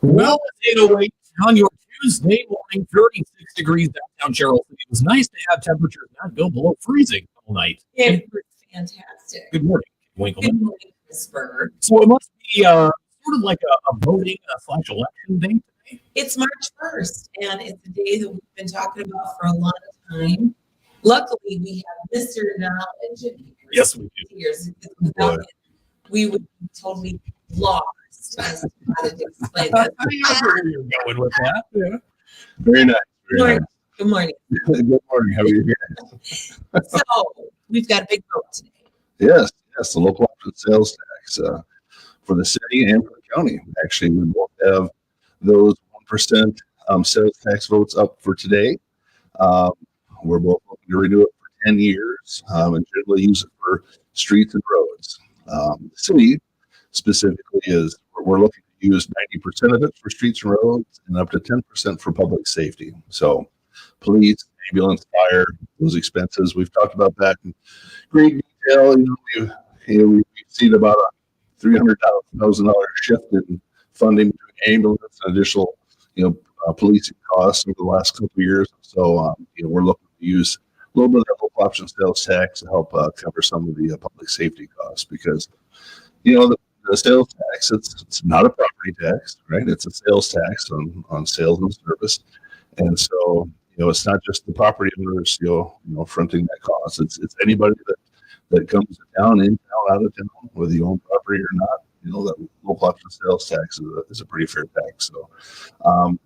Well, it's 8:08 on your Tuesday morning, 36 degrees downtown Cheryl City. It was nice to have temperatures not go below freezing all night. It was fantastic. Good morning, Winkleman. Good morning, Miss Bird. So it must be sort of like a voting / election day today. It's March 1st, and it's a day that we've been talking about for a long time. Luckily, we have Mr. Knowledge. And Yes, we do. Years. Without it, we would be totally lost as to how to explain that. I know where you're going with that. Yeah. Very nice. Very nice. Good morning. Good morning. How are you guys? So we've got a big vote today. Yes, the local option sales tax for the city and for the county. Actually, we both have those 1% sales tax votes up for today. We're both looking to renew it for 10 years and generally use it for streets and roads. The city specifically we're looking to use 90% of it for streets and roads and up to 10% for public safety. So police, ambulance, fire, those expenses we've talked about that in great detail. We've seen about a $300,000 shift in funding to ambulance and additional policing costs over the last couple of years. So we're looking to use a little bit of that local option sales tax to help cover some of the public safety costs, because the sales tax, it's not a property tax, right? It's a sales tax on sales and service. And so, it's not just the property owners, fronting that cost. It's anybody that comes to town, in town, out of town, whether you own property or not. That local option sales tax is a pretty fair tax. So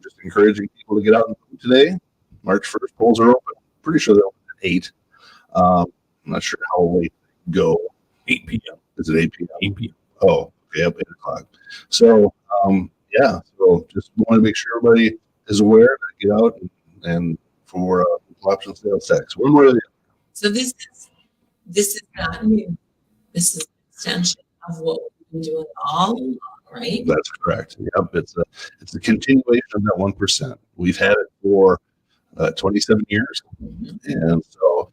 just encouraging people to get out and vote today. March 1st, polls are open. Pretty sure they're open at 8. I'm not sure how late they go. 8 p.m. Is it 8 p.m.? 8 p.m. Oh, okay, up 8 o'clock. So, so just want to make sure everybody is aware to get out and for local option sales tax. One way or the other. So this is not new. This is an extension of what we've been doing all along, right? That's correct. Yep, it's a continuation of that 1%. We've had it for 27 years, and so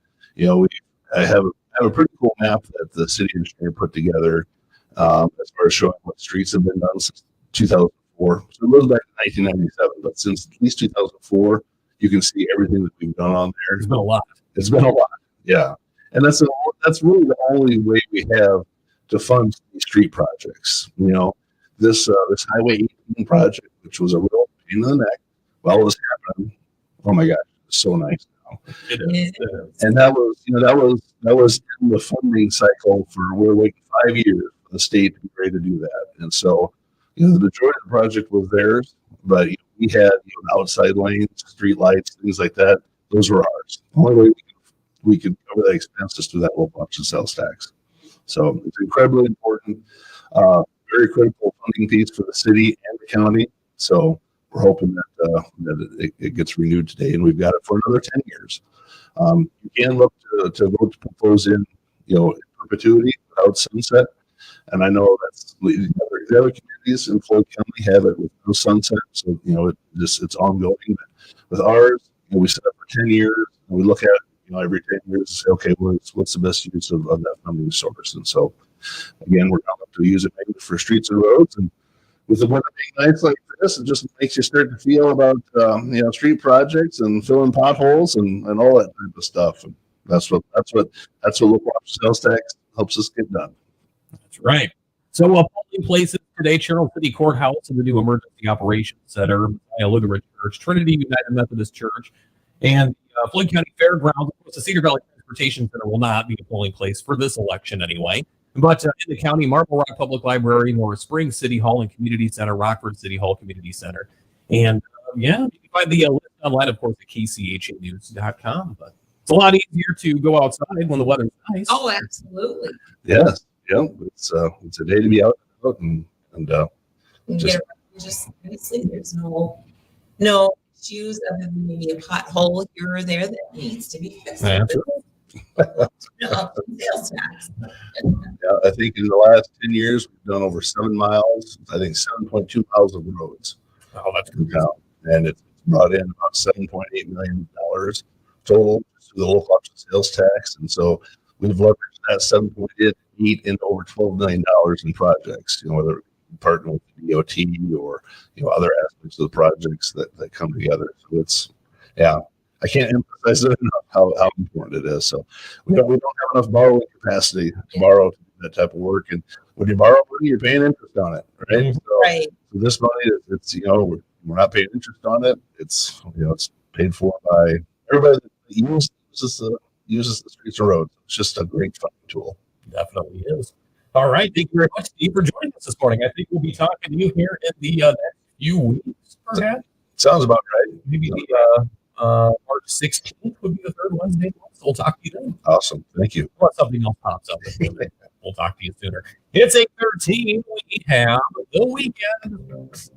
I have a pretty cool map that the city engineer put together as far as showing what streets have been done since 2004. So it goes back to 1997, but since at least 2004, you can see everything that we've done on there. It's been a lot. It's been a lot, yeah. And that's really the only way we have to fund these street projects. This Highway 18 project, which was a real pain in the neck, while it was happening. Oh my gosh, it's so nice now. It is. And that was in the funding cycle we're waiting 5 years for the state to be ready to do that. And so, the majority of the project was theirs, but we had outside lanes, street lights, things like that. Those were ours. The only way we could cover that expense is through that local option sales tax. So it's incredibly important, very critical funding piece for the city and the county. So we're hoping that it gets renewed today, and we've got it for another 10 years. You can look to vote to propose in perpetuity without sunset. And I know that's the other communities in Floyd County have it with no sunset. So, it's ongoing. But with ours, we set up for 10 years, and we look at it, every 10 years and say, okay, what's the best use of that funding source? And so, again, we're going to use it maybe for streets and roads. And with the weather being nice like this, it just makes you start to feel about, street projects and filling potholes and all that type of stuff. And that's what local option sales tax helps us get done. That's right. So, polling places today: Cheryl City Courthouse and the new Emergency Operations Center, Lutheran Church, Trinity United Methodist Church, and Floyd County Fairgrounds. Of course, the Cedar Valley Transportation Center will not be a polling place for this election anyway. But in the county, Marble Rock Public Library, Norris Springs City Hall and Community Center, Rockford City Hall Community Center. And you can find the list online, of course, at kchanews.com. But it's a lot easier to go outside when the weather's nice. Oh, absolutely. Yes. Yeah. It's a day to be out and just nicely. There's no issues other than maybe a pothole here or there that needs to be fixed. Sales tax. Yeah, I think in the last 10 years, we've done over 7 miles, I think 7.2 miles of roads. Oh, that's good. And it's brought in about $7.8 million total through the local option sales tax. And so we've leveraged that 7.8 into over $12 million in projects, whether partner with the DOT or other aspects of the projects that come together. So it's I can't emphasize it enough how important it is. So we don't have enough borrowing capacity to borrow to do that type of work. And when you borrow money, you're paying interest on it, right? So, Right. so this money, it's we're not paying interest on it. It's it's paid for by everybody that uses the streets and roads. It's just a great funding tool. Definitely is. All right. Thank you very much, Steve, for joining us this morning. I think we'll be talking to you here in the next few weeks, perhaps. Sounds about right. Maybe the March 16th would be the third Wednesday. So we'll talk to you then. Awesome. Thank you. Unless something else pops up. We'll talk to you sooner. It's 8:13. We have the weekend.